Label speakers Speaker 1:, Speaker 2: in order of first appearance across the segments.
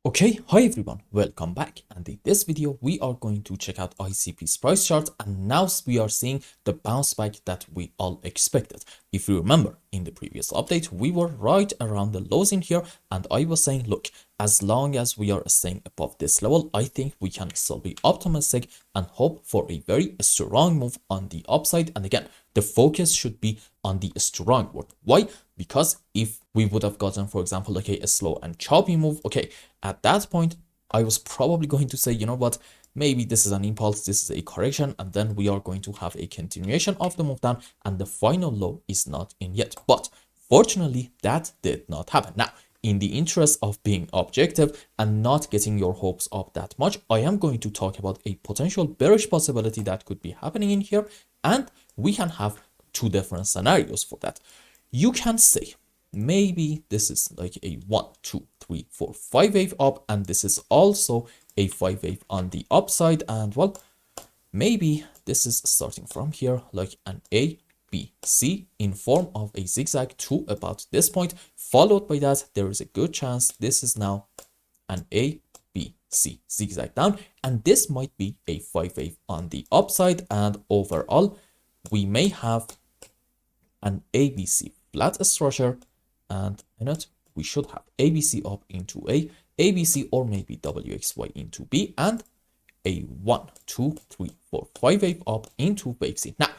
Speaker 1: Okay, hi everyone, welcome back, and in this video we are going to check out ICP's price chart, and now we are seeing the bounce back that we all expected. If you remember, in the previous update we were right around the lows in here, and I was saying, look, as long as we are staying above this level, I think we can still be optimistic and hope for a very strong move on the upside. And again, the focus should be on the strong word. Why? Because if we would have gotten, for example, like a slow and choppy move, okay, at that point, I was probably going to say, you know what, maybe this is an impulse, this is a correction, and then we are going to have a continuation of the move down, and the final low is not in yet. But fortunately, that did not happen. Now, in the interest of being objective and not getting your hopes up that much, I am going to talk about a potential bearish possibility that could be happening in here, and we can have two different scenarios for that. You can say maybe this is like a 1, 2, 3, 4, 5 wave up, and this is also a 5 wave on the upside, and well, maybe this is starting from here like an A, B, C in form of a zigzag to about this point, followed by that there is a good chance this is now an A, B, C zigzag down, and this might be a 5 wave on the upside, and overall we may have an ABC flat structure, and in it we should have ABC up into A, ABC, or maybe WXY into B, and a 1, 2, 3, 4, 5 wave up into wave C. Now,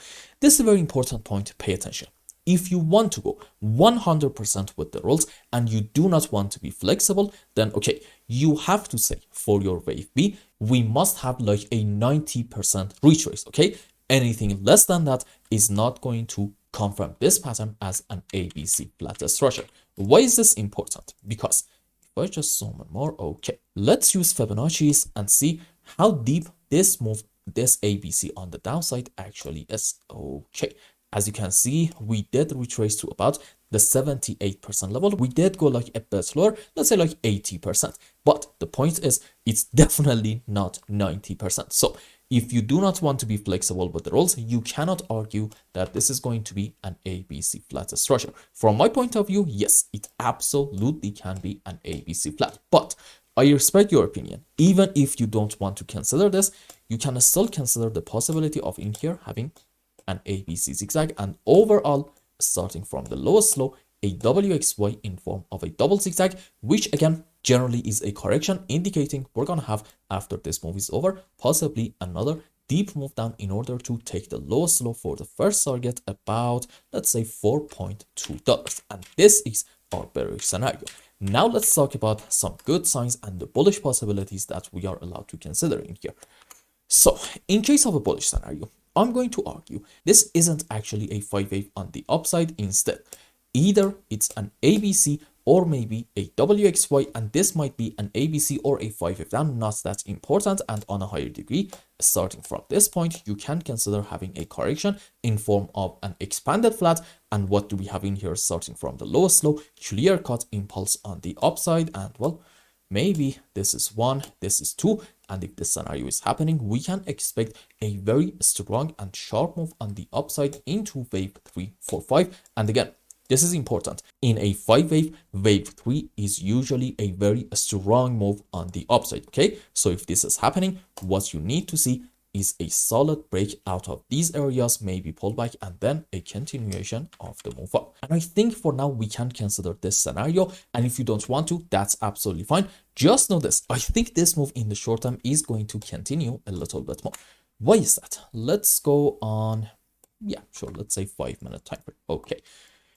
Speaker 1: this is a very important point to pay attention. If you want to go 100% with the rules and you do not want to be flexible, then okay, you have to say for your wave B, we must have like a 90% retrace, okay? Anything less than that is not going to confirm this pattern as an ABC flat structure. Why is this important? Because if I just zoom in more, okay, let's use Fibonacci's and see how deep this move, this ABC on the downside actually is. Okay, as you can see, we did retrace to about the 78% level. We did go like a bit lower, let's say like 80%, but the point is it's definitely not 90%. So if you do not want to be flexible with the rules, you cannot argue that this is going to be an ABC flat structure. From my point of view, yes, it absolutely can be an ABC flat, but I respect your opinion. Even if you don't want to consider this, you can still consider the possibility of in here having an ABC zigzag, and overall, starting from the lowest low, a WXY in form of a double zigzag, which again generally is a correction, indicating we're gonna have, after this move is over, possibly another deep move down in order to take the lowest low for the first target, about, let's say, $4.2, and this is our bearish scenario. Now let's talk about some good signs and the bullish possibilities that we are allowed to consider in here. So in case of a bullish scenario, I'm going to argue this isn't actually a 5 wave on the upside. Instead, either it's an ABC or maybe a WXY, and this might be an ABC or a 5 wave down, not that important. And on a higher degree, starting from this point, you can consider having a correction in form of an expanded flat. And what do we have in here? Starting from the lowest low, clear cut impulse on the upside, and well, maybe this is 1, this is 2, and if this scenario is happening, we can expect a very strong and sharp move on the upside into wave 3, 4, 5. And again, this is important. In a 5 wave, wave 3 is usually a very strong move on the upside, okay? So if this is happening, what you need to see is a solid break out of these areas, maybe pullback, and then a continuation of the move up. And I think for now we can consider this scenario, and if you don't want to, that's absolutely fine. Just know this, I think this move in the short term is going to continue a little bit more. Why is that? Let's go on, yeah, sure, let's say 5-minute time frame. Okay.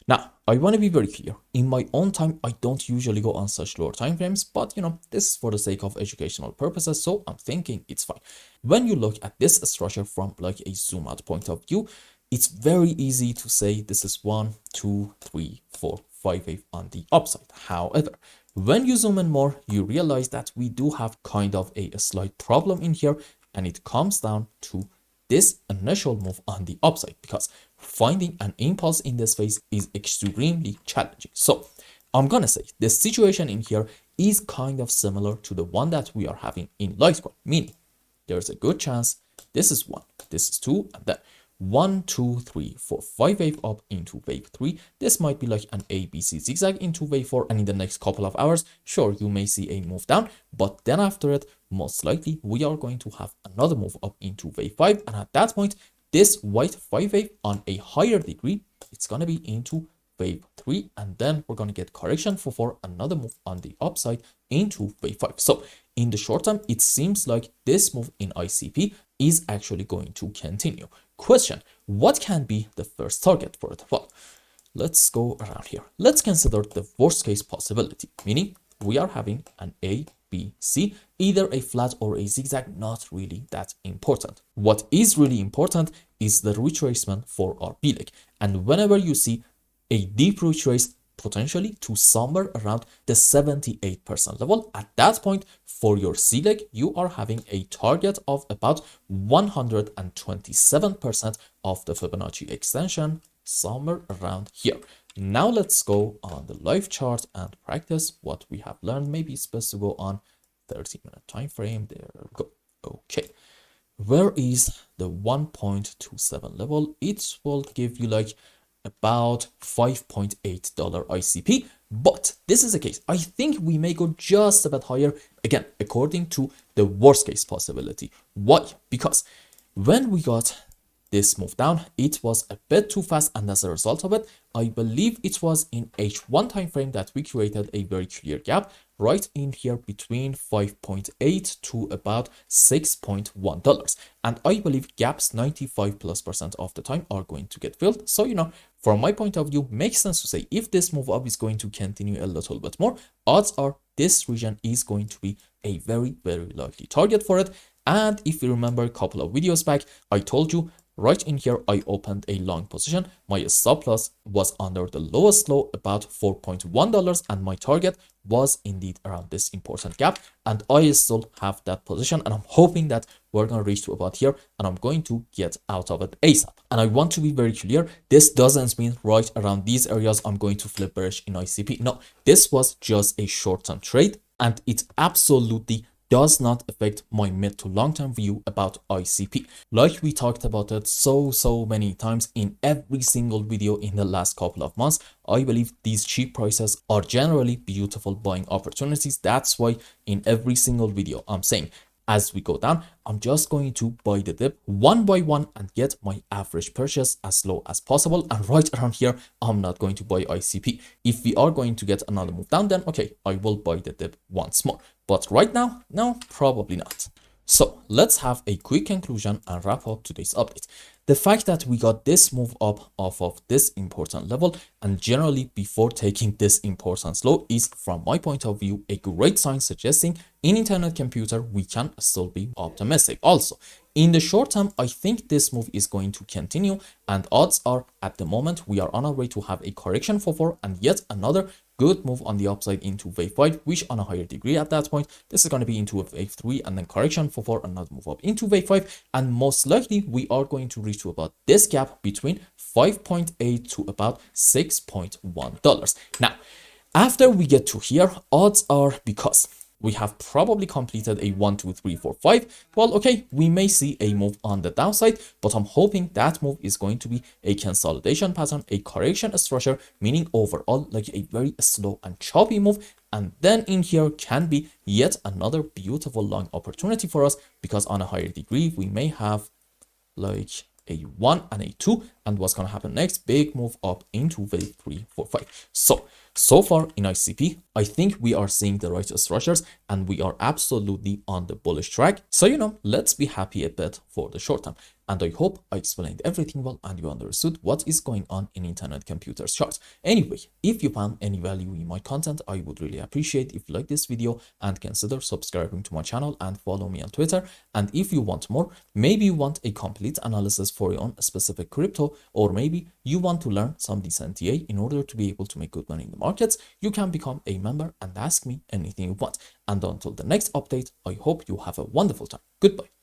Speaker 1: Now, I want to be very clear. In my own time, I don't usually go on such lower time frames, but you know, this is for the sake of educational purposes, so I'm thinking it's fine. When you look at this structure from like a zoom out point of view, it's very easy to say this is 1, 2, 3, 4, 5 wave on the upside. However, when you zoom in more, you realize that we do have kind of a slight problem in here, and it comes down to this initial move on the upside, because finding an impulse in this phase is extremely challenging. So I'm gonna say the situation in here is kind of similar to the one that we are having in Litecoin, meaning there's a good chance this is 1, this is 2, and then 1, 2, 3, 4, 5 wave up into wave 3. This might be like an ABC zigzag into wave 4, and in the next couple of hours, sure, you may see a move down, but then after it, most likely we are going to have another move up into wave 5, and at that point, this white 5 wave on a higher degree, it's going to be into wave 3, and then we're going to get correction for another move on the upside into wave 5. So in the short term, it seems like this move in ICP is actually going to continue. Question: what can be the first target for it? Well, let's go around here. Let's consider the worst case possibility, meaning we are having an A, B, C, either a flat or a zigzag, not really that important. What is really important is the retracement for our B leg. And whenever you see a deep retrace, potentially to somewhere around the 78% level, at that point for your C leg, you are having a target of about 127% of the Fibonacci extension, somewhere around here. Now let's go on the live chart and practice what we have learned. Maybe it's best to go on 30-minute time frame. There we go. Okay, where is the 1.27 level? It will give you like about $5.8 ICP, but this is the case. I think we may go just a bit higher, again, according to the worst case possibility. Why? Because when we got this move down, it was a bit too fast, and as a result of it, I believe it was in H1 time frame that we created a very clear gap right in here between 5.8 to about $6.1, and I believe gaps 95+% of the time are going to get filled. So, you know, from my point of view, makes sense to say if this move up is going to continue a little bit more, odds are this region is going to be a very, very likely target for it. And if you remember a couple of videos back, I told you right in here, I opened a long position. My stop loss was under the lowest low, about $4.1, and my target was indeed around this important gap. And I still have that position, and I'm hoping that we're going to reach to about here, and I'm going to get out of it ASAP. And I want to be very clear, this doesn't mean right around these areas I'm going to flip bearish in ICP. No, this was just a short-term trade, and it absolutely does not affect my mid to long-term view about ICP. Like we talked about it so many times in every single video in the last couple of months, I believe these cheap prices are generally beautiful buying opportunities. That's why in every single video I'm saying, as we go down, I'm just going to buy the dip one by one and get my average purchase as low as possible. And right around here, I'm not going to buy ICP. If we are going to get another move down, then okay, I will buy the dip once more. But right now, no, probably not. So let's have a quick conclusion and wrap up today's update. The fact that we got this move up off of this important level and generally before taking this important low is, from my point of view, a great sign suggesting in internet computer we can still be optimistic. Also, in the short term, I think this move is going to continue, and odds are at the moment we are on our way to have a correction for 4 and yet another good move on the upside into wave 5, which on a higher degree at that point, this is going to be into a wave 3 and then correction for 4, another move up into wave 5, and most likely we are going to reach to about this gap between 5.8 to about $6.1. Now, after we get to here, odds are, because we have probably completed a 1, 2, 3, 4, 5. Well, okay, we may see a move on the downside, but I'm hoping that move is going to be a consolidation pattern, a correction structure, meaning overall like a very slow and choppy move. And then in here can be yet another beautiful long opportunity for us, because on a higher degree, we may have like a 1 and a 2. And what's going to happen next? Big move up into wave 3, 4, 5. So far in ICP, I think we are seeing the right structures and we are absolutely on the bullish track. So, you know, let's be happy a bit for the short term. And I hope I explained everything well and you understood what is going on in internet computer charts. Anyway, if you found any value in my content, I would really appreciate if you like this video and consider subscribing to my channel and follow me on Twitter. And if you want more, maybe you want a complete analysis for your own specific crypto, or maybe you want to learn some decent TA in order to be able to make good money in the markets, you can become a member and ask me anything you want. And until the next update, I hope you have a wonderful time. Goodbye.